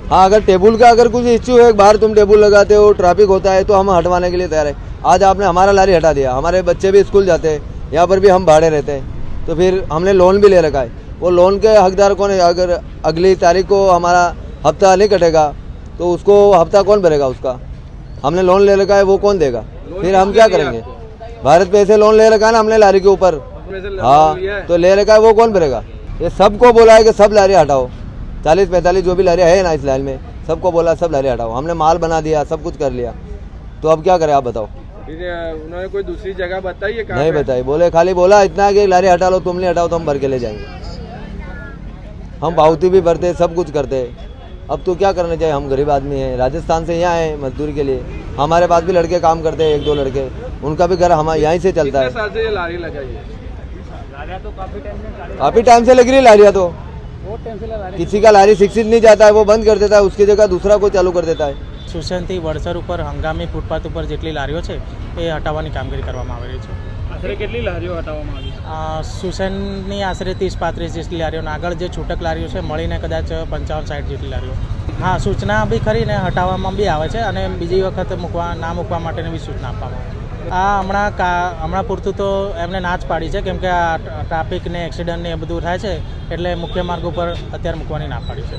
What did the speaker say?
हाँ, अगर टेबल का अगर कुछ इश्यू है, बाहर तुम टेबल लगाते हो, ट्रैफिक होता है तो हम हटवाने के लिए तैयार है। आज आपने हमारा लारी हटा दिया, हमारे बच्चे भी स्कूल जाते हैं, यहाँ पर भी हम भाड़े रहते हैं, तो फिर हमने लोन भी ले रखा है। वो लोन के हकदार कौन है? अगर अगली तारीख को हमारा हफ्ता नहीं कटेगा तो उसको हफ्ता कौन भरेगा? उसका हमने लोन ले रखा है, वो कौन देगा? फिर हम क्या करेंगे? भारत पे से लोन ले रखा है ना हमने लारी के ऊपर। हाँ, तो ले रखा है, वो कौन भरेगा? ये सबको बोला है कि सब लारी हटाओ, 40-45 जो भी लारी है ना इस लाइन में, सबको बोला सब लारी हटाओ। हमने माल बना दिया, सब कुछ कर लिया, तो अब क्या करें आप बताओ? उन्होंने कोई दूसरी जगह बताई है? नहीं बताई, बोले खाली बोला इतना कि लारी हटा लो, तुम नहीं हटाओ तो हम भर के ले जाएंगे। हम पावती भी भरते, सब कुछ करते। अब तो क्या करना चाहिए? हम गरीब आदमी हैं, राजस्थान से यहाँ आए मजदूरी के लिए। हमारे पास भी लड़के काम करते हैं, 1-2 लड़के, उनका भी घर हमारे यहीं से चलता है। साल से ये लारी लगाई है? काफी टाइम से लग रही है लारियाँ, तो किसी का लारी शिक्षित नहीं जाता है, वो बंद कर देता है, उसकी जगह दूसरा कोई चालू कर देता है। સુસનથી વડસર ઉપર હંગામી ફૂટપાથ ઉપર જેટલી લારીઓ છે એ હટાવવાની કામગીરી કરવામાં આવી રહી છે। આશરે કેટલી લારીઓ હટાવવામાં આવી? સુસનની આશરે 30-35 જેટલી લારીઓ, આગળ જે છૂટક લારીઓ છે મળીને કદાચ 55-60 જેટલી લારીઓ। હા, સૂચના બી ખરીને હટાવવામાં બી આવે છે અને બીજી વખત ના મૂકવા માટેની બી સૂચના આપવામાં આવે છે। હમણાં પૂરતું તો એમને ના જ પાડી છે, કેમ કે આ ટ્રાફિક ને એક્સિડન્ટ ને એ બધું થાય છે, એટલે મુખ્ય માર્ગ ઉપર અત્યારે મૂકવાની ના પાડી છે।